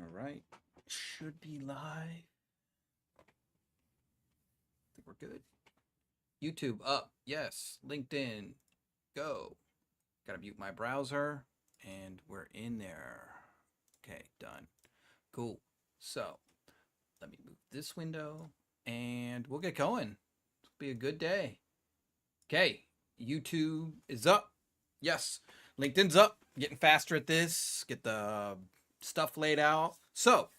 All right. Should be live. I think we're good. YouTube up. Yes. LinkedIn. Go. Gotta mute my browser. And we're in there. Okay, done. Cool. So let me move this window and we'll get going. It'll be a good day. Okay. YouTube is up. Yes. LinkedIn's up. Getting faster at this. Get the stuff laid out. So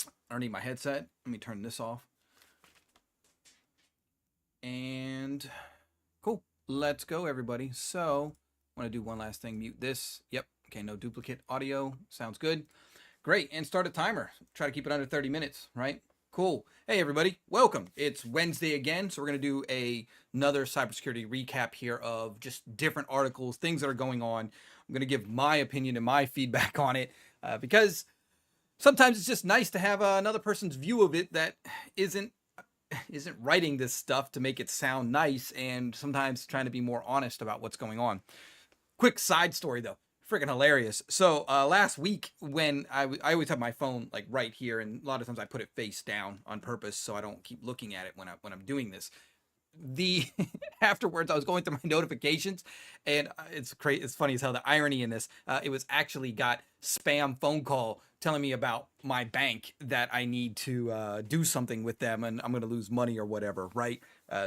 I don't need my headset. Let me turn this off. And cool. Let's go, everybody. So I want to do one last thing. Mute this. Yep. Okay, no duplicate audio. Sounds good. Great. And start a timer. Try to keep it under 30 minutes, right? Cool. Hey, everybody. Welcome. It's Wednesday again. So we're going to do another cybersecurity recap here of just different articles, things that are going on. I'm going to give my opinion and my feedback on it because sometimes it's just nice to have another person's view of it that isn't writing this stuff to make it sound nice, and sometimes trying to be more honest about what's going on. Quick side story though, freaking hilarious. So last week when I always have my phone like right here, and a lot of times I put it face down on purpose so I don't keep looking at it when I'm doing this. The afterwards I was going through my notifications, and it's funny as hell, the irony in this. It was actually got spam phone call telling me about my bank, that I need to do something with them and I'm going to lose money or whatever, right?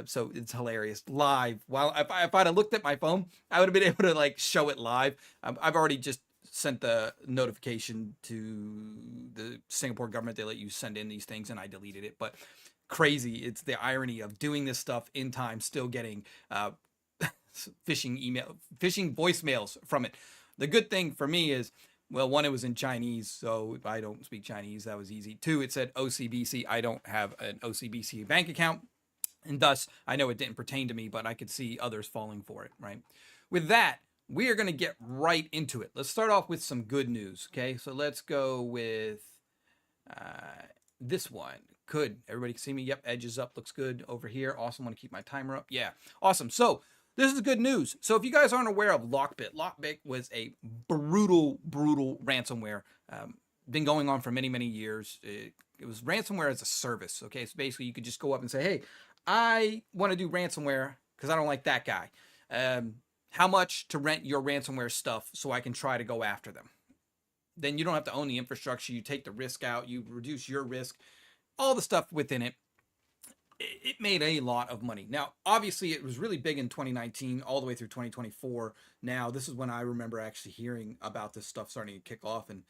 So it's hilarious live. While if I'd have looked at my phone, I would have been able to like show it live. I've already just sent the notification to the Singapore government. They let you send in these things, and I deleted it. But crazy, it's the irony of doing this stuff in time, still getting phishing voicemails from it. The good thing for me is, well, one, it was in Chinese, so if I don't speak Chinese, that was easy. Two, it said OCBC. I don't have an OCBC bank account, and thus I know it didn't pertain to me, but I could see others falling for it, right? With that, we are going to get right into it. Let's start off with some good news, okay? So let's go with this one. Good. Everybody can see me? Yep, edge is up. Looks good over here. Awesome. Want to keep my timer up? Yeah. Awesome. So this is good news. So if you guys aren't aware of Lockbit was a brutal ransomware. Been going on for many, many years. It was ransomware as a service. Okay, so basically you could just go up and say, hey, I want to do ransomware because I don't like that guy. How much to rent your ransomware stuff so I can try to go after them? Then you don't have to own the infrastructure. You take the risk out. You reduce your risk. All the stuff within it. It made a lot of money. Now, obviously, it was really big in 2019, all the way through 2024. Now, this is when I remember actually hearing about this stuff starting to kick off, and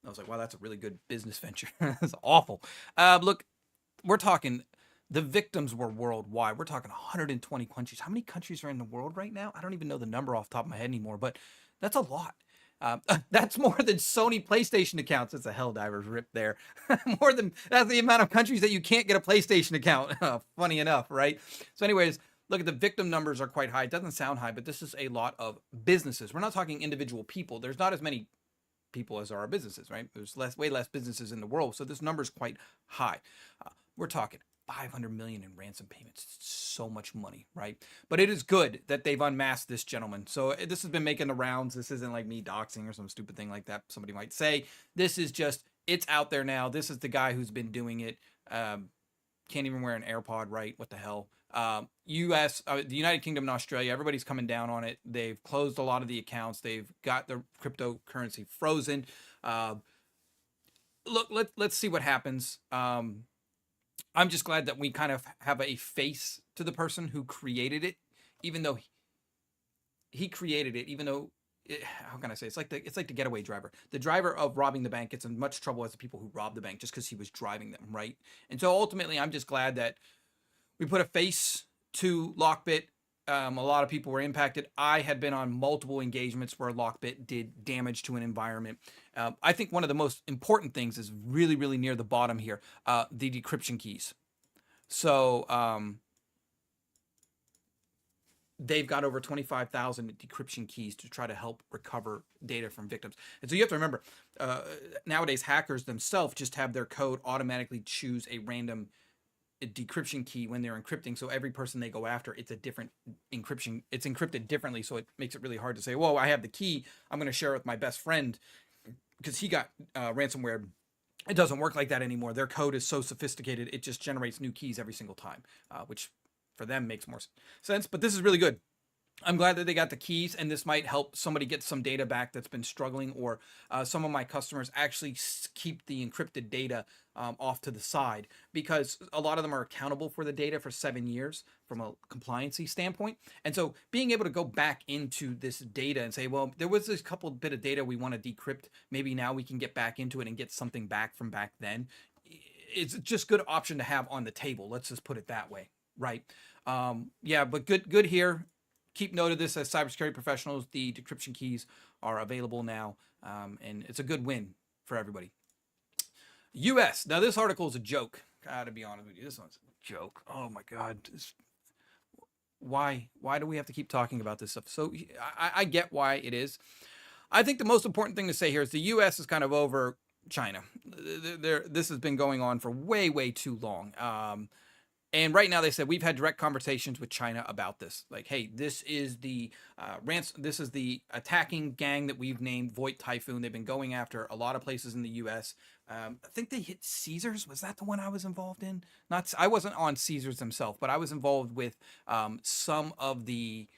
I was like, wow, that's a really good business venture. That's awful. Look, we're talking, the victims were worldwide. We're talking 120 countries. How many countries are in the world right now? I don't even know the number off the top of my head anymore, but that's a lot. That's more than Sony PlayStation accounts. It's a Helldivers rip there. That's the amount of countries that you can't get a PlayStation account. Funny enough, right? So anyways, look, at the victim numbers are quite high. It doesn't sound high, but this is a lot of businesses. We're not talking individual people. There's not as many people as there are businesses, right? There's way less businesses in the world. So this number is quite high. We're talking 500 million in ransom payments. It's so much money, right? But it is good that they've unmasked this gentleman. So this has been making the rounds. This isn't like me doxing or some stupid thing like that somebody might say. This is just, it's out there now. This is the guy who's been doing it. Can't even wear an AirPod, right? What the hell? The United Kingdom and Australia, everybody's coming down on it. They've closed a lot of the accounts. They've got their cryptocurrency frozen. Look, let's see what happens. I'm just glad that we kind of have a face to the person who created it, even though he created it, even though, how can I say, it's like the getaway driver. The driver of robbing the bank gets in much trouble as the people who robbed the bank just because he was driving them, right? And so ultimately, I'm just glad that we put a face to Lockbit. A lot of people were impacted. I had been on multiple engagements where Lockbit did damage to an environment. I think one of the most important things is really, really near the bottom here, the decryption keys. So they've got over 25,000 decryption keys to try to help recover data from victims. And so you have to remember, nowadays hackers themselves just have their code automatically choose a random decryption key when they're encrypting. So every person they go after, it's a different encryption. It's encrypted differently. So it makes it really hard to say, whoa, I have the key. I'm going to share it with my best friend because he got ransomware It doesn't work like that anymore. Their code is so sophisticated, it just generates new keys every single time, which for them makes more sense. But this is really good. I'm glad that they got the keys, and this might help somebody get some data back that's been struggling, or some of my customers actually keep the encrypted data off to the side, because a lot of them are accountable for the data for 7 years from a compliancy standpoint. And so being able to go back into this data and say, well, there was this couple bit of data we want to decrypt. Maybe now we can get back into it and get something back from back then. It's just good option to have on the table. Let's just put it that way. Right. Yeah, but good here. Keep note of this as cybersecurity professionals. The decryption keys are available now, and it's a good win for everybody. U.S. Now, this article is a joke. Gotta be honest with you. This one's a joke. Oh, my God. Why do we have to keep talking about this stuff? So I get why it is. I think the most important thing to say here is the U.S. is kind of over China. This has been going on for way, way too long. And right now they said we've had direct conversations with China about this. Like, hey, this is the this is the attacking gang that we've named Voight Typhoon. They've been going after a lot of places in the U.S. I think they hit Caesars. Was that the one I was involved in? I wasn't on Caesars themselves, but I was involved with some of the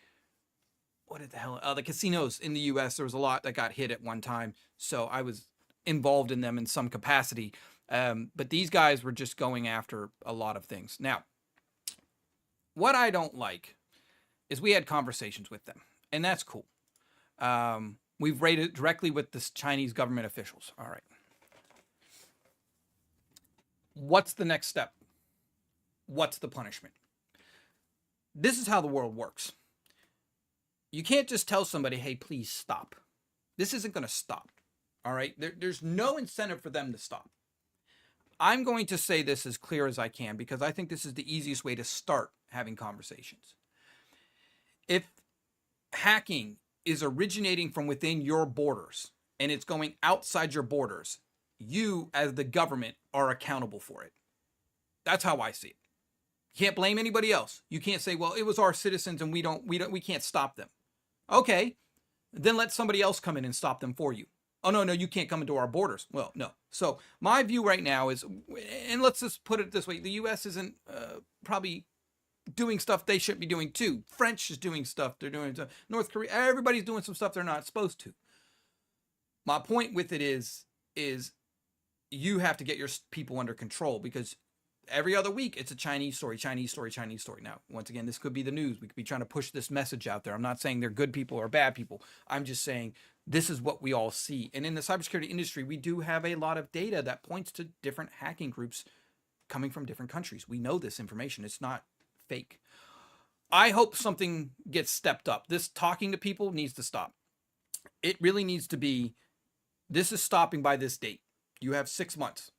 the casinos in the U.S. There was a lot that got hit at one time, so I was involved in them in some capacity. But these guys were just going after a lot of things. Now, what I don't like is we had conversations with them, and that's cool. We've rated directly with the Chinese government officials. All right. What's the next step? What's the punishment? This is how the world works. You can't just tell somebody, hey, please stop. This isn't going to stop. All right. There's no incentive for them to stop. I'm going to say this as clear as I can, because I think this is the easiest way to start having conversations. If hacking is originating from within your borders and it's going outside your borders, you as the government are accountable for it. That's how I see it. You can't blame anybody else. You can't say, well, it was our citizens and we can't stop them. Okay, then let somebody else come in and stop them for you. Oh, no, you can't come into our borders. Well, no. So my view right now is, and let's just put it this way, the U.S. isn't probably doing stuff they shouldn't be doing too. French is doing stuff they're doing. North Korea, everybody's doing some stuff they're not supposed to. My point with it is you have to get your people under control, because every other week it's a Chinese story. Now, once again, this could be the news. We could be trying to push this message out there. I'm not saying they're good people or bad people. I'm just saying this is what we all see. And in the cybersecurity industry, we do have a lot of data that points to different hacking groups coming from different countries. We know this information. It's not fake. I hope something gets stepped up. This talking to people needs to stop. It really needs to be, this is stopping by this date. You have 6 months.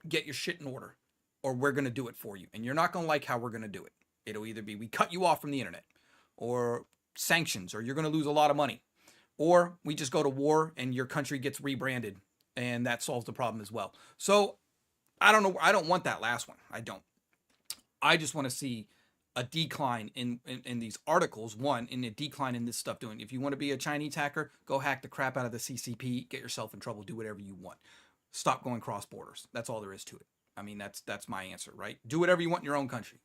Get your shit in order, or we're going to do it for you. And you're not going to like how we're going to do it. It'll either be we cut you off from the internet, or sanctions, or you're going to lose a lot of money, or we just go to war and your country gets rebranded, and that solves the problem as well. So I don't know. I don't want that last one. I don't. I just want to see a decline in these articles, in a decline in this stuff doing. If you want to be a Chinese hacker, go hack the crap out of the CCP, get yourself in trouble, do whatever you want. Stop going cross borders. That's all there is to it. I mean, that's my answer, right? Do whatever you want in your own country.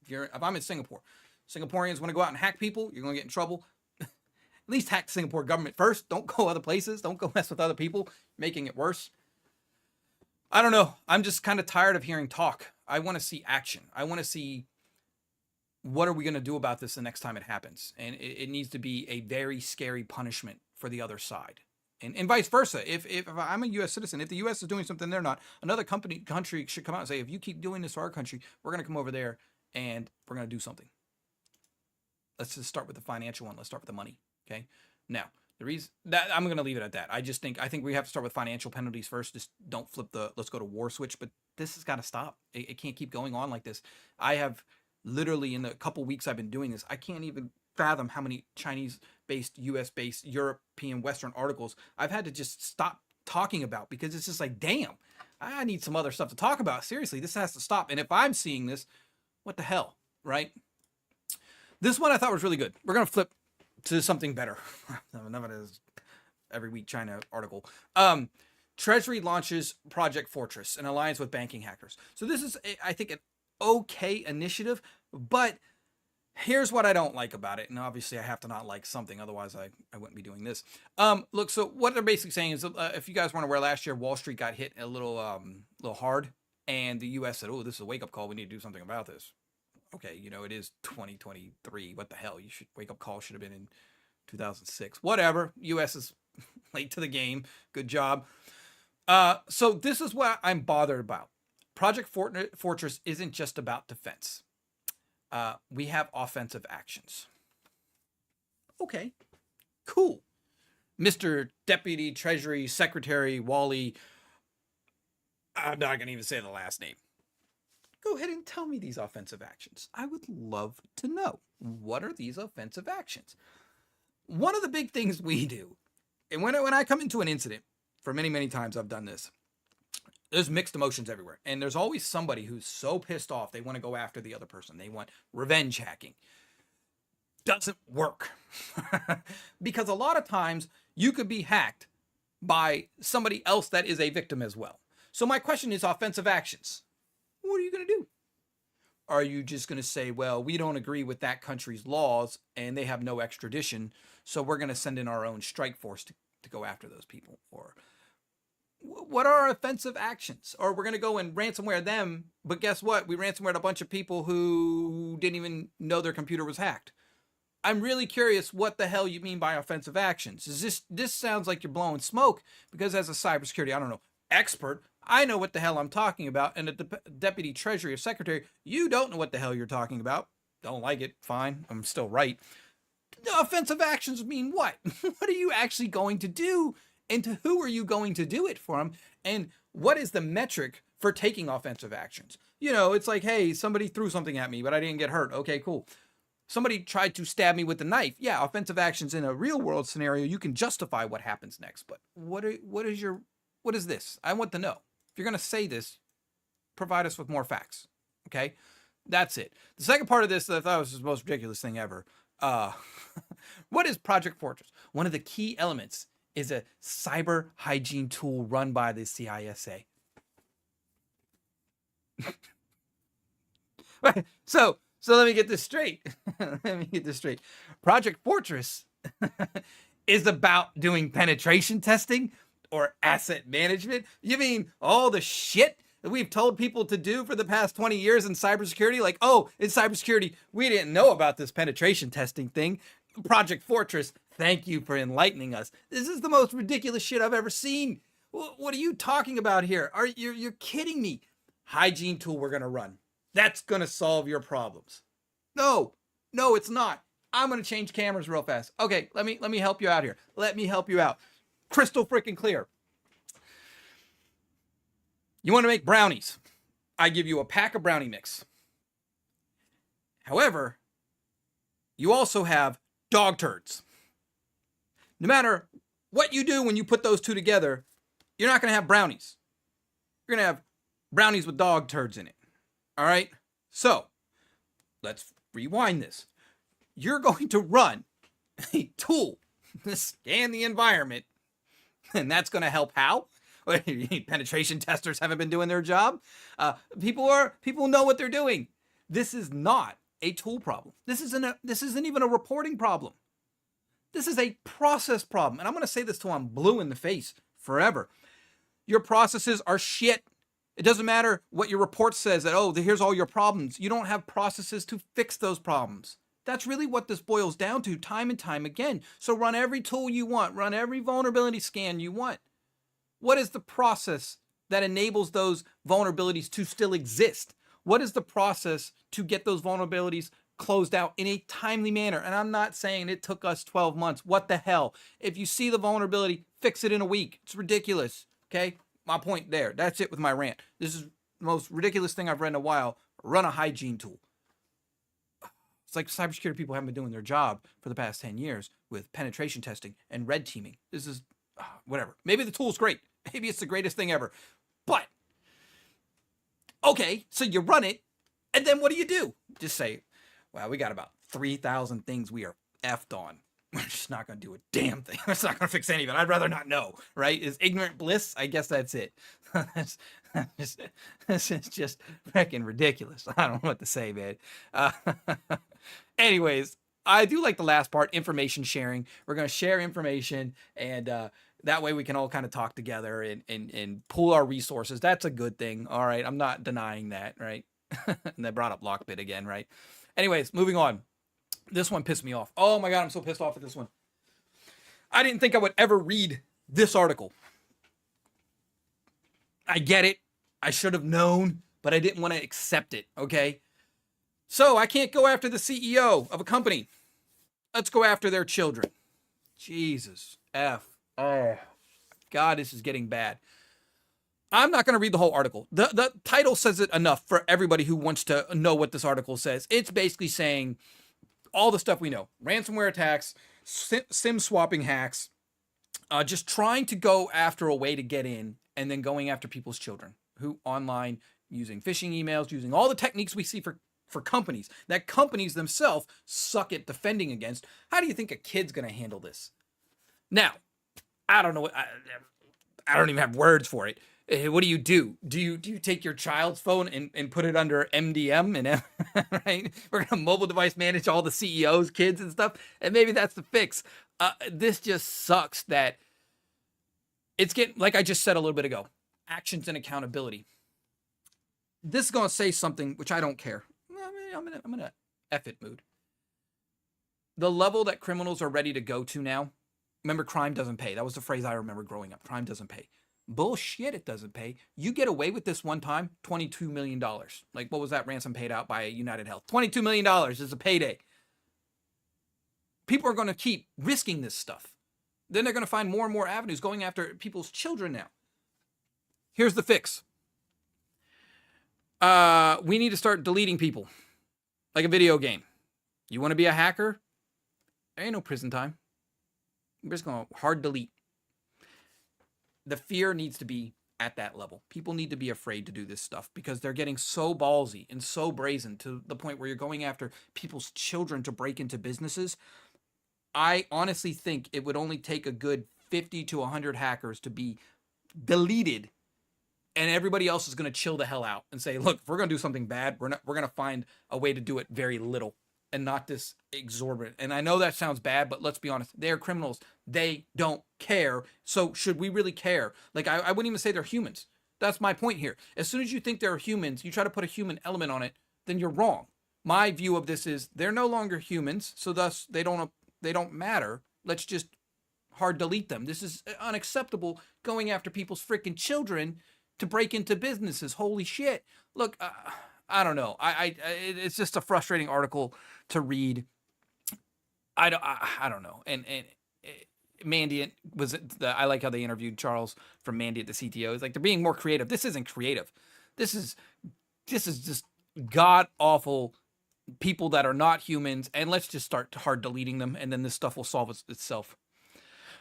If I'm in Singapore, Singaporeans want to go out and hack people, you're going to get in trouble. At least hack the Singapore government first. Don't go other places. Don't go mess with other people, making it worse. I don't know. I'm just kind of tired of hearing talk. I want to see action. I want to see, what are we going to do about this the next time it happens? And it needs to be a very scary punishment for the other side. And vice versa. If I'm a U.S. citizen, if the U.S. is doing something they're not, another country should come out and say, if you keep doing this for our country, we're going to come over there and we're going to do something. Let's just start with the financial one. Let's start with the money. Okay. Now, the reason that I'm going to leave it at that. I think we have to start with financial penalties first. Just don't flip let's go to war switch. But this has got to stop. It can't keep going on like this. I have literally, in the couple weeks I've been doing this, I can't even fathom how many Chinese-based, US-based, European, Western articles I've had to just stop talking about, because it's just like, damn, I need some other stuff to talk about. Seriously, this has to stop. And if I'm seeing this, what the hell, right? This one I thought was really good. We're going to flip to something better. None of it is every week China article. Treasury launches Project Fortress, an alliance with banking hackers. So this is, I think, an okay initiative, but here's what I don't like about it. And obviously I have to not like something, otherwise I wouldn't be doing this. Look, so what they're basically saying is, if you guys weren't aware, last year Wall Street got hit a little hard, and the US said, oh, this is a wake-up call. We need to do something about this. Okay, it is 2023. What the hell? Wake-up call should have been in 2006. Whatever. US is late to the game. Good job. So this is what I'm bothered about. Project Fortress isn't just about defense. We have offensive actions. Okay, cool. Mr. Deputy Treasury Secretary Wally, I'm not going to even say the last name. Go ahead and tell me these offensive actions. I would love to know. What are these offensive actions? One of the big things we do, and when I come into an incident, for many, many times I've done this, there's mixed emotions everywhere. And there's always somebody who's so pissed off, they want to go after the other person. They want revenge hacking. Doesn't work. Because a lot of times you could be hacked by somebody else that is a victim as well. So my question is offensive actions. What are you going to do? Are you just going to say, well, we don't agree with that country's laws and they have no extradition, so we're going to send in our own strike force to go after those people? Or what are our offensive actions? Or we're going to go and ransomware them, but guess what? We ransomwared a bunch of people who didn't even know their computer was hacked. I'm really curious what the hell you mean by offensive actions. This sounds like you're blowing smoke, because as a cybersecurity, I don't know, expert, I know what the hell I'm talking about. And the Deputy Treasury or Secretary, you don't know what the hell you're talking about. Don't like it. Fine. I'm still right. The offensive actions mean what? What are you actually going to do? And to who are you going to do it from? And what is the metric for taking offensive actions? It's like, hey, somebody threw something at me, but I didn't get hurt. Okay, cool. Somebody tried to stab me with a knife. Yeah, offensive actions in a real world scenario, you can justify what happens next. But what is this? I want to know. If you're going to say this, provide us with more facts. Okay? That's it. The second part of this that I thought was the most ridiculous thing ever. What is Project Fortress? One of the key elements is a cyber hygiene tool run by the CISA. So let me get this straight. Project Fortress is about doing penetration testing or asset management. You mean all the shit that we've told people to do for the past 20 years in cybersecurity? Like, oh, in cybersecurity, we didn't know about this penetration testing thing. Project Fortress, thank you for enlightening us. This is the most ridiculous shit I've ever seen. What are you talking about here? You're kidding me. Hygiene tool we're going to run. That's going to solve your problems. No, it's not. I'm going to change cameras real fast. Okay, let me help you out here. Let me help you out. Crystal freaking clear. You want to make brownies? I give you a pack of brownie mix. However, you also have dog turds. No matter what you do when you put those two together, you're not going to have brownies. You're going to have brownies with dog turds in it. All right? So, let's rewind this. You're going to run a tool to scan the environment, and that's going to help how? Penetration testers haven't been doing their job. People know what they're doing. This is not a tool problem. This isn't even a reporting problem. This is a process problem. And I'm going to say this till I'm blue in the face forever. Your processes are shit. It doesn't matter what your report says that, oh, here's all your problems. You don't have processes to fix those problems. That's really what this boils down to time and time again. So run every tool you want. Run every vulnerability scan you want. What is the process that enables those vulnerabilities to still exist? What is the process to get those vulnerabilities closed out in a timely manner? And I'm not saying it took us 12 months. What the hell? If you see the vulnerability, fix it in a week. It's ridiculous. Okay? My point there. That's it with my rant. This is the most ridiculous thing I've read in a while. Run a hygiene tool. It's like cybersecurity people haven't been doing their job for the past 10 years with penetration testing and red teaming. This is whatever. Maybe the tool's great. Maybe it's the greatest thing ever. But, okay, so you run it, and then what do? Just say, well, we got about 3,000 things we are effed on. we're just not going to do a damn thing. It's not going to fix any of it. I'd rather not know, right? Is ignorant bliss? I guess that's it. This is just freaking ridiculous. I don't know what to say, man. Uh, anyways, I do like the last part, information sharing. We're going to share information, and that way we can all kind of talk together and pool our resources. That's a good thing. All right. I'm not denying that, right? And they brought up Lockbit again, right? Anyways, moving on. This one pissed me off. Oh my God, I'm so pissed off at this one. I didn't think I would ever read this article. I get it. I should have known, but I didn't want to accept it, okay? So I can't go after the CEO of a company. Let's go after their children. Jesus F. Oh, God, this is getting bad. I'm not going to read the whole article. The title says it enough for everybody who wants to know what this article says. It's basically saying all the stuff we know. Ransomware attacks, SIM swapping hacks, just trying to go after a way to get in and then going after people's children who online using phishing emails, using all the techniques we see for companies that companies themselves suck at defending against. How do you think a kid's going to handle this? Now, I don't know what, I don't even have words for it. What do? Do you take your child's phone and put it under MDM and right? We're gonna mobile device manage all the CEOs, kids, and stuff, and maybe that's the fix. This just sucks that it's getting, like I just said a little bit ago, actions and accountability. This is gonna say something which I don't care. I'm in a F it mood. The level that criminals are ready to go to now. Remember, crime doesn't pay. That was the phrase I remember growing up. Crime doesn't pay. Bullshit, it doesn't pay. You get away with this one time, $22 million. Like, what was that ransom paid out by United Health? $22 million is a payday. People are going to keep risking this stuff. Then they're going to find more and more avenues going after people's children now. Here's the fix. We need to start deleting people. Like a video game. You want to be a hacker? There ain't no prison time. We're just going to hard delete. The fear needs to be at that level. People need to be afraid to do this stuff because they're getting so ballsy and so brazen to the point where you're going after people's children to break into businesses. I honestly think it would only take a good 50 to 100 hackers to be deleted, and everybody else is going to chill the hell out and say, look, if we're going to do something bad, we're going to find a way to do it very little and not this exorbitant. And I know that sounds bad, but let's be honest. They're criminals. They don't care. So should we really care? Like, I wouldn't even say they're humans. That's my point here. As soon as you think they're humans, you try to put a human element on it, then you're wrong. My view of this is they're no longer humans, so thus they don't matter. Let's just hard delete them. This is unacceptable, going after people's freaking children to break into businesses. Holy shit. Look, I don't know. It's just a frustrating article to read. I don't know. And Mandiant was I like how they interviewed Charles from Mandiant, the CTO. It's like they're being more creative. This isn't creative. This is just god awful people that are not humans. And let's just start hard deleting them, and then this stuff will solve itself.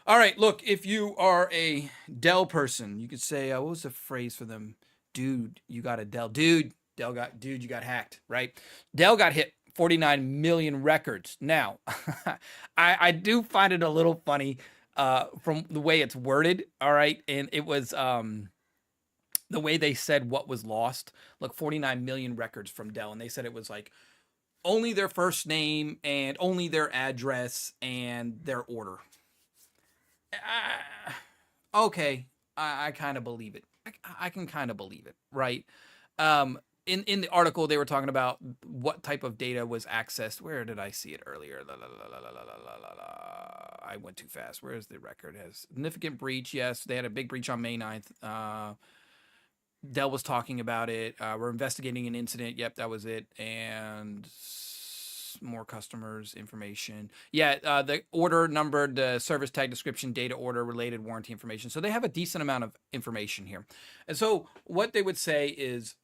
All right, look, if you are a Dell person, you could say, what was the phrase for them? Dude, you got a Dell. Dude, you got hacked, right? Dell got hit 49 million records. Now, I do find it a little funny from the way it's worded, all right? And it was the way they said what was lost. Look, 49 million records from Dell, and they said it was like only their first name and only their address and their order. Okay, I kind of believe it. I can kind of believe it, right? In the article, they were talking about what type of data was accessed. Where did I see it earlier? I went too fast. Where is the record? It has significant breach. Yes, they had a big breach on May 9th. Dell was talking about it. We're investigating an incident. Yep, that was it. And more customers information. Yeah, the order number, the service tag description, data order, related warranty information. So they have a decent amount of information here. And so what they would say is,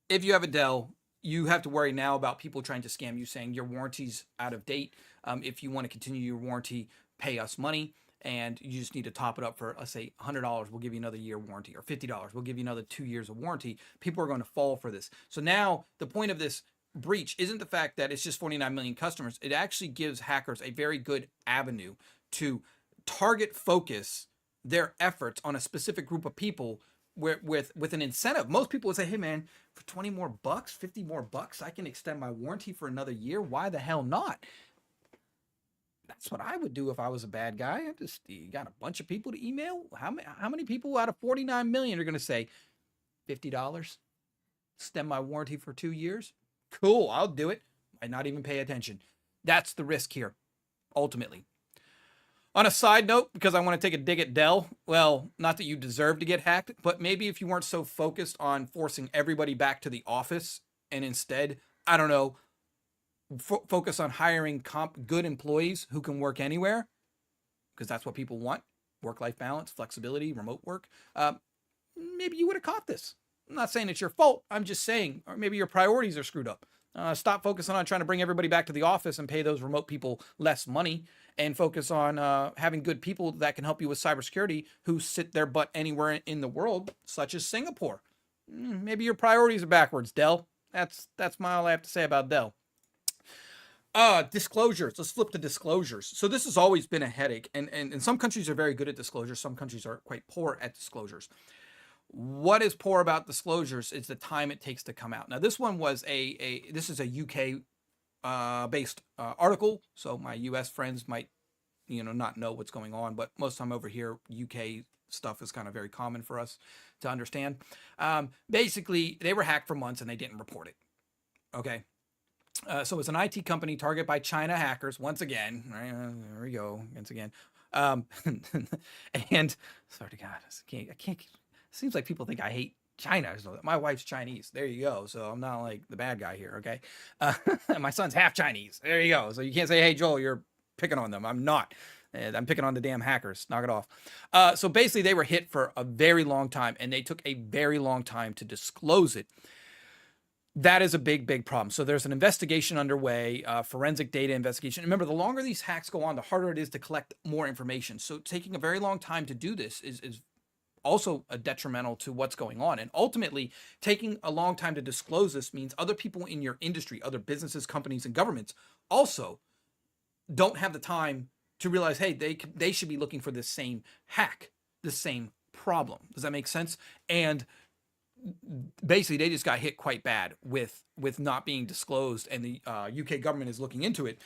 if you have a Dell, you have to worry now about people trying to scam you, saying your warranty's out of date. If you want to continue your warranty, pay us money. And you just need to top it up for, let's say, $100, we'll give you another year warranty, or $50, we'll give you another 2 years of warranty. People are going to fall for this. So now the point of this breach isn't the fact that it's just 49 million customers. It actually gives hackers a very good avenue to target focus their efforts on a specific group of people with an incentive. Most people would say, hey man, for 20 more bucks, 50 more bucks, I can extend my warranty for another year. Why the hell not? That's what I would do if I was a bad guy. I just, you got a bunch of people to email. How many people out of 49 million are going to say $50, extend my warranty for 2 years? Cool, I'll do it. Might not even pay attention. That's the risk here, ultimately. On a side note, because I want to take a dig at Dell, well, not that you deserve to get hacked, but maybe if you weren't so focused on forcing everybody back to the office and instead, I don't know, focus on hiring good employees who can work anywhere, because that's what people want, work-life balance, flexibility, remote work, maybe you would have caught this. I'm not saying it's your fault. I'm just saying, or maybe your priorities are screwed up. Stop focusing on trying to bring everybody back to the office and pay those remote people less money, and focus on having good people that can help you with cybersecurity who sit their butt anywhere in the world, such as Singapore. Maybe your priorities are backwards, Dell. That's all I have to say about Dell. Disclosures. Let's flip to disclosures. So this has always been a headache, and some countries are very good at disclosures. Some countries are quite poor at disclosures. What is poor about disclosures is the time it takes to come out. Now, this one was this is a UK based article, so my US friends might, not know what's going on, but most of the time over here, UK stuff is kind of very common for us to understand. Basically, they were hacked for months and they didn't report it. Okay. So it's an IT company targeted by China hackers once again. Right, there we go. Once again. And sorry to God, I can't. Seems like people think I hate China. So my wife's Chinese. There you go. So I'm not like the bad guy here. Okay. My son's half Chinese. There you go. So you can't say, hey, Joel, you're picking on them. I'm not. I'm picking on the damn hackers. Knock it off. So basically they were hit for a very long time and they took a very long time to disclose it. That is a big, big problem. So there's an investigation underway, forensic data investigation. Remember, the longer these hacks go on, the harder it is to collect more information. So taking a very long time to do this is also a detrimental to what's going on. And ultimately, taking a long time to disclose this means other people in your industry, other businesses, companies, and governments also don't have the time to realize, hey, they should be looking for this same hack, the same problem. Does that make sense? And basically, they just got hit quite bad with not being disclosed, and the UK government is looking into it.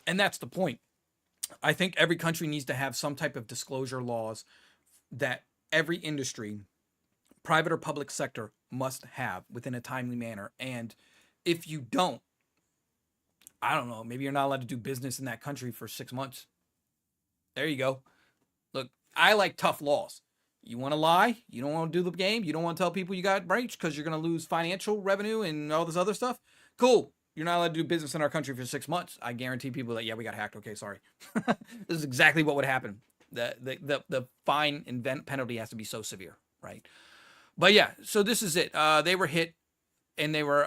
And that's the point. I think every country needs to have some type of disclosure laws that every industry, private or public sector, must have within a timely manner. And if you don't, I don't know, maybe you're not allowed to do business in that country for 6 months. There you go. Look, I like tough laws. You want to lie? You don't want to do the game? You don't want to tell people you got breached because you're going to lose financial revenue and all this other stuff? Cool. You're not allowed to do business in our country for 6 months. I guarantee people that, yeah, we got hacked. Okay, sorry. This is exactly what would happen. The fine and penalty has to be so severe, right? But yeah, so this is it. They were hit, and they were,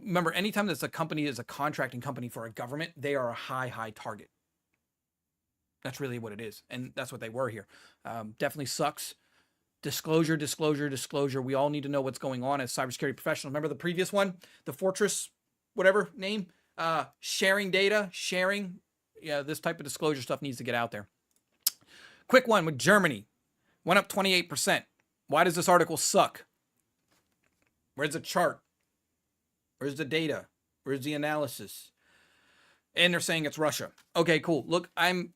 remember, anytime there's a company is a contracting company for a government, they are a high target. That's really what it is, and that's what they were here. Definitely sucks. Disclosure. We all need to know what's going on as cybersecurity professionals. Remember the previous one, the Fortess, whatever name, sharing data, yeah, this type of disclosure stuff needs to get out there. Quick one with Germany. Went up 28%. Why does this article suck? Where's the chart? Where's the data? Where's the analysis? And they're saying it's Russia. Okay, cool. Look, I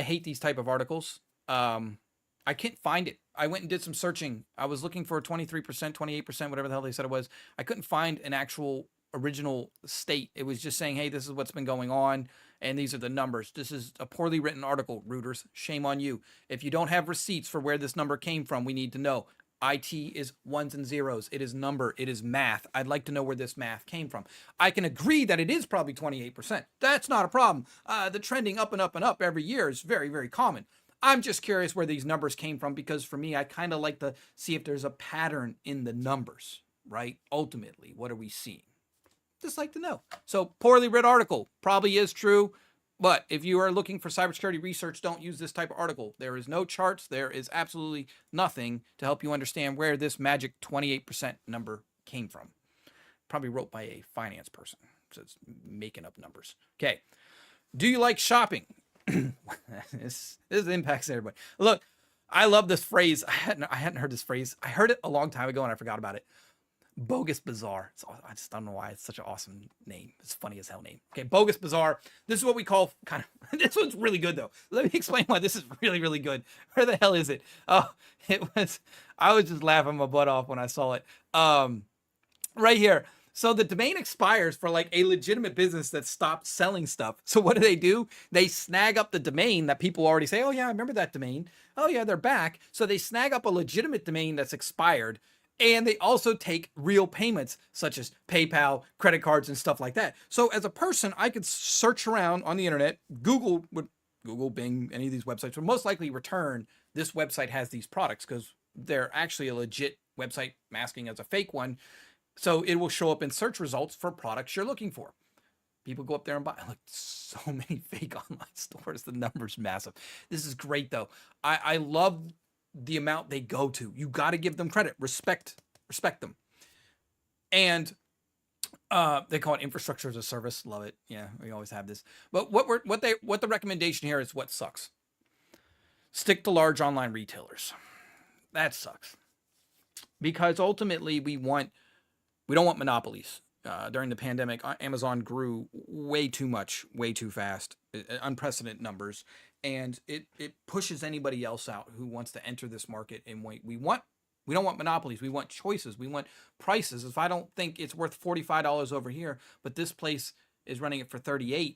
hate these type of articles. I can't find it. I went and did some searching. I was looking for 23%, 28%, whatever the hell they said it was. I couldn't find an actual original state. It was just saying, hey, this is what's been going on, and these are the numbers. This is a poorly written article, Reuters. Shame on you. If you don't have receipts for where this number came from, we need to know. IT is ones and zeros. It is number. It is math. I'd like to know where this math came from. I can agree that it is probably 28%. That's not a problem. The trending up and up and up every year is very, very common. I'm just curious where these numbers came from, because for me, I kind of like to see if there's a pattern in the numbers, right? Ultimately, what are we seeing? Just like to know. So poorly read article probably is true, but if you are looking for cybersecurity research, don't use this type of article. There is no charts. There is absolutely nothing to help you understand where this magic 28% number came from. Probably wrote by a finance person. So it's making up numbers. Okay. Do you like shopping? This impacts everybody. Look, I love this phrase. I hadn't heard this phrase. I heard it a long time ago and I forgot about it. BogusBazaar. I just don't know why it's such an awesome name. It's funny as hell name. Okay, BogusBazaar. This is what we call kind of. This one's really good though. Let me explain why this is really, really good. Where the hell is it? Oh, it was. I was just laughing my butt off when I saw it. Right here. So the domain expires for like a legitimate business that stopped selling stuff. So what do? They snag up the domain that people already say, oh yeah, I remember that domain. Oh yeah, they're back. So they snag up a legitimate domain that's expired. And they also take real payments such as PayPal, credit cards, and stuff like that. So as a person, I could search around on the internet. Google, Bing, any of these websites would most likely return this website has these products because they're actually a legit website masking as a fake one. So it will show up in search results for products you're looking for. People go up there and buy. Look, so many fake online stores. The number's massive. This is great though. I love the amount they go to. You got to give them credit. Respect them. And they call it infrastructure as a service. Love it. Yeah, we always have this. But what the recommendation here is what sucks. Stick to large online retailers. That sucks. Because ultimately we don't want monopolies. During the pandemic, Amazon grew way too much, way too fast, unprecedented numbers, and it pushes anybody else out who wants to enter this market. And we don't want monopolies. We want choices. We want prices. If I don't think it's worth $45 over here, but this place is running it for $38,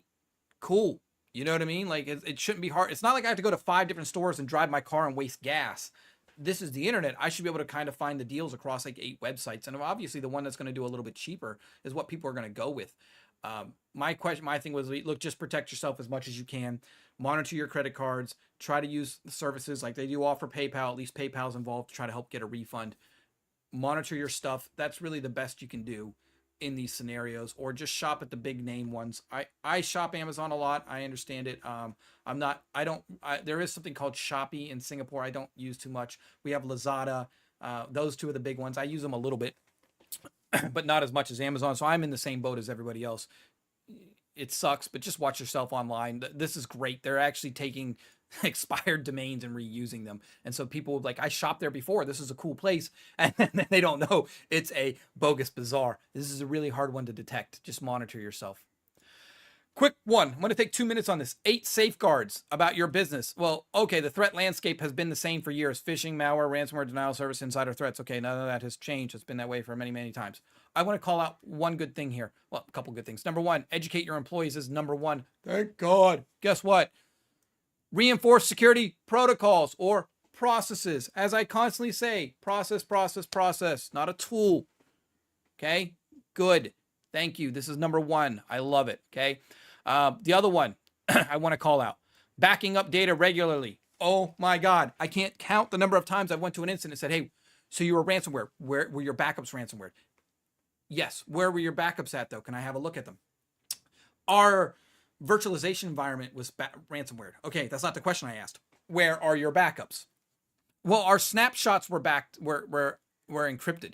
cool. You know what I mean? Like it shouldn't be hard. It's not like I have to go to 5 different stores and drive my car and waste gas. This is the internet. I should be able to kind of find the deals across like 8 websites. And obviously the one that's going to do a little bit cheaper is what people are going to go with. My thing was, look, just protect yourself as much as you can. Monitor your credit cards. Try to use the services like they do offer PayPal. At least PayPal's involved to try to help get a refund. Monitor your stuff. That's really the best you can do in these scenarios, or just shop at the big name ones. I shop Amazon a lot. I understand it. There is something called Shopee in Singapore. I don't use too much. We have Lazada. Those 2 are the big ones. I use them a little bit, but not as much as Amazon. So I'm in the same boat as everybody else. It sucks, but just watch yourself online. This is great. They're actually taking expired domains and reusing them. And so people like, I shopped there before. This is a cool place. And then they don't know it's a BogusBazaar. This is a really hard one to detect. Just monitor yourself. Quick one. I'm going to take 2 minutes on this. 8 safeguards about your business. Well, okay, the threat landscape has been the same for years. Phishing, malware, ransomware, denial of service, insider threats. Okay, none of that has changed. It's been that way for many, many times. I want to call out one good thing here. Well, a couple good things. Number 1, educate your employees is number 1. Thank God. Guess what? Reinforce security protocols or processes. As I constantly say, process, not a tool. Okay, good. Thank you. This is number 1. I love it. Okay. The other one I want to call out, backing up data regularly. Oh my God. I can't count the number of times I went to an incident and said, hey, so you were ransomware. Where were your backups ransomware? Yes. Where were your backups at though? Can I have a look at them? Our virtualization environment was ransomware. Okay, that's not the question I asked. Where are your backups? Well, our snapshots were encrypted.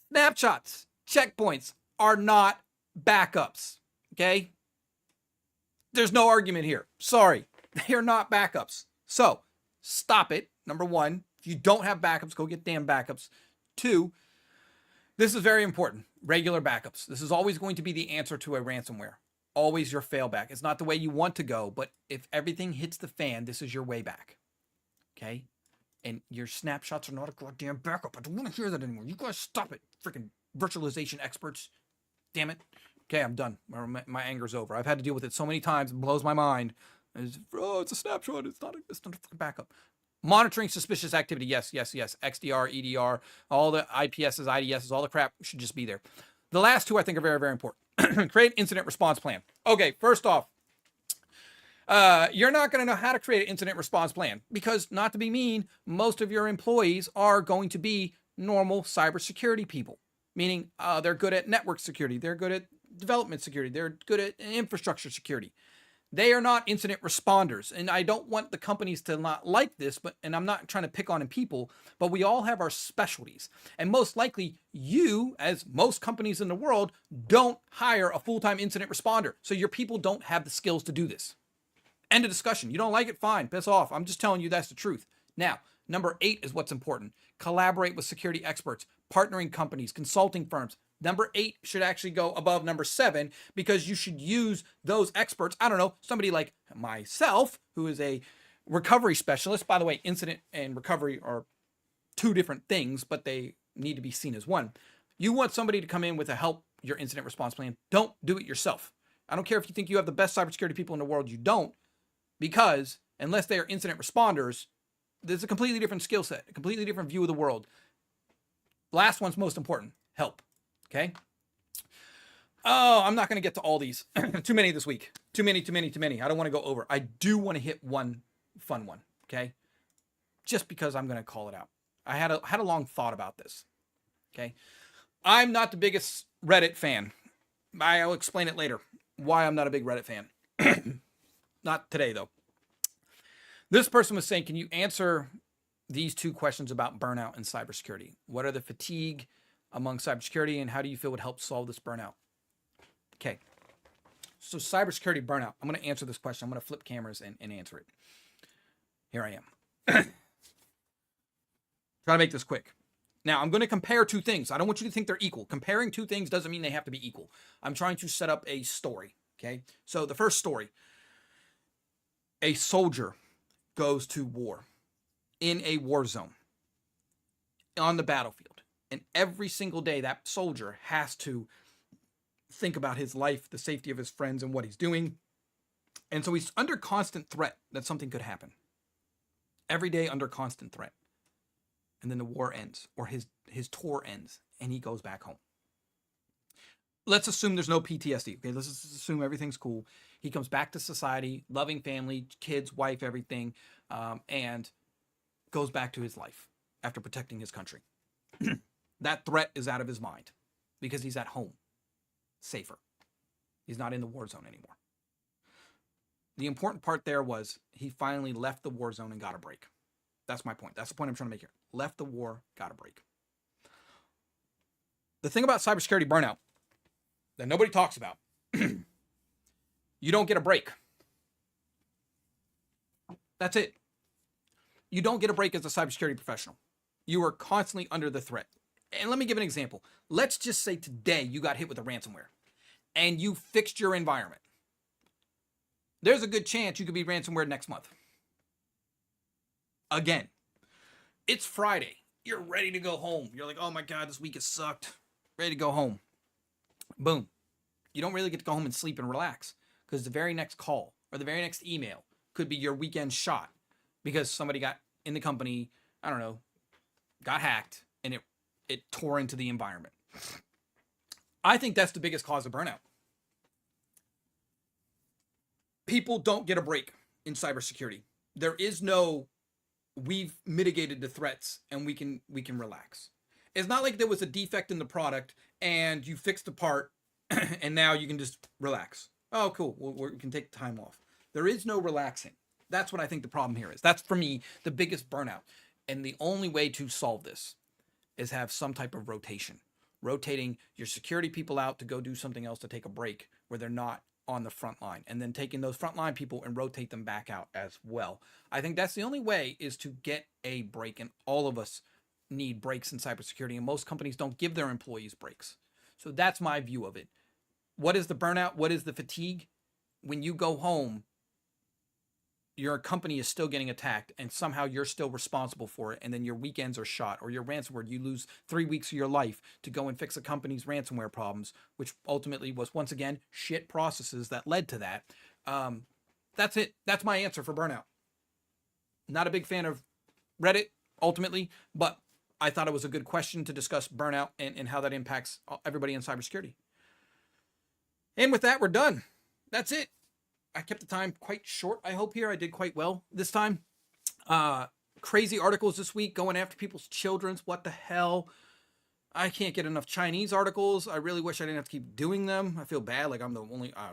Snapshots, checkpoints are not backups. Okay? There's no argument here. Sorry. They are not backups. So stop it. Number 1, if you don't have backups, go get damn backups. 2, this is very important. Regular backups. This is always going to be the answer to a ransomware. Always your failback. It's not the way you want to go, but if everything hits the fan, this is your way back. Okay? And your snapshots are not a goddamn backup. I don't want to hear that anymore. You guys stop it. Freaking virtualization experts. Damn it. Okay, I'm done. My anger's over. I've had to deal with it so many times. It blows my mind. It's a snapshot. It's not a freaking backup. Monitoring suspicious activity. Yes. XDR, EDR, all the IPSs, IDSs, all the crap should just be there. The last 2 I think are very, very important. Create incident response plan. Okay, first off, you're not going to know how to create an incident response plan because, not to be mean, most of your employees are going to be normal cybersecurity people, meaning they're good at network security, they're good at development security, they're good at infrastructure security. They are not incident responders. And I don't want the companies to not like this, and I'm not trying to pick on people, but we all have our specialties. And most likely you, as most companies in the world, don't hire a full-time incident responder. So your people don't have the skills to do this. End of discussion. You don't like it? Fine. Piss off. I'm just telling you that's the truth. Now, number 8 is what's important. Collaborate with security experts, partnering companies, consulting firms. Number 8 should actually go above number 7 because you should use those experts. I don't know, somebody like myself, who is a recovery specialist. By the way, incident and recovery are 2 different things, but they need to be seen as one. You want somebody to come in with a help your incident response plan. Don't do it yourself. I don't care if you think you have the best cybersecurity people in the world, you don't, because unless they are incident responders, there's a completely different skill set, a completely different view of the world. Last one's most important, help. Okay. Oh, I'm not going to get to all these. Too many this week. Too many. I don't want to go over. I do want to hit one fun one. Okay. Just because I'm going to call it out. I had a long thought about this. Okay. I'm not the biggest Reddit fan. I'll explain it later why I'm not a big Reddit fan. Not today though. This person was saying, can you answer these 2 questions about burnout and cybersecurity? What are the fatigue among cybersecurity, and how do you feel would help solve this burnout? Okay. So cybersecurity burnout. I'm going to answer this question. I'm going to flip cameras and answer it. Here I am. Try to make this quick. Now, I'm going to compare 2 things. I don't want you to think they're equal. Comparing 2 things doesn't mean they have to be equal. I'm trying to set up a story. Okay. So the first story, a soldier goes to war in a war zone on the battlefield. And every single day, that soldier has to think about his life, the safety of his friends, and what he's doing. And so he's under constant threat that something could happen. Every day under constant threat. And then the war ends, or his tour ends, and he goes back home. Let's assume there's no PTSD. Okay, let's just assume everything's cool. He comes back to society, loving family, kids, wife, everything, and goes back to his life after protecting his country. That threat is out of his mind because he's at home, safer. He's not in the war zone anymore. The important part there was he finally left the war zone and got a break. That's my point. That's the point I'm trying to make here. Left the war, got a break. The thing about cybersecurity burnout that nobody talks about, you don't get a break. That's it. You don't get a break as a cybersecurity professional. You are constantly under the threat. And let me give an example. Let's just say today you got hit with a ransomware and you fixed your environment. There's a good chance you could be ransomware next month. Again, it's Friday. You're ready to go home. You're like, oh my God, this week has sucked. Ready to go home. Boom. You don't really get to go home and sleep and relax because the very next call or the very next email could be your weekend shot because somebody got in the company, I don't know, got hacked and it tore into the environment. I think that's the biggest cause of burnout. People don't get a break in cybersecurity. There is no, we've mitigated the threats and we can relax. It's not like there was a defect in the product and you fixed the part and now you can just relax. Oh, cool. We can take time off. There is no relaxing. That's what I think the problem here is. That's, for me, the biggest burnout. And the only way to solve this is have some type of rotation. Rotating your security people out to go do something else to take a break where they're not on the front line. And then taking those frontline people and rotate them back out as well. I think that's the only way is to get a break. And all of us need breaks in cybersecurity. And most companies don't give their employees breaks. So that's my view of it. What is the burnout? What is the fatigue? When you go home, your company is still getting attacked and somehow you're still responsible for it. And then your weekends are shot, or your ransomware, you lose 3 weeks of your life to go and fix a company's ransomware problems, which ultimately was, once again, shit processes that led to that. That's it. That's my answer for burnout. Not a big fan of Reddit ultimately, but I thought it was a good question to discuss burnout and how that impacts everybody in cybersecurity. And with that, we're done. That's it. I kept the time quite short, I hope here. I did quite well this time. Crazy articles this week going after people's children's. What the hell? I can't get enough Chinese articles. I really wish I didn't have to keep doing them. I feel bad, like I'm the only. I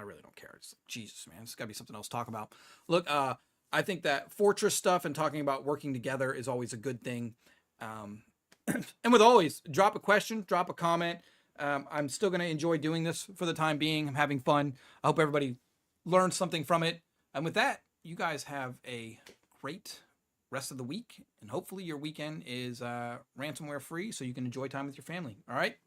really don't care. It's like, Jesus, man, it's got to be something else to talk about. Look, I think that Fortress stuff and talking about working together is always a good thing. And with always, drop a question, drop a comment. I'm still going to enjoy doing this for the time being. I'm having fun. I hope everybody learned something from it. And with that, you guys have a great rest of the week. And hopefully your weekend is ransomware free so you can enjoy time with your family. All right?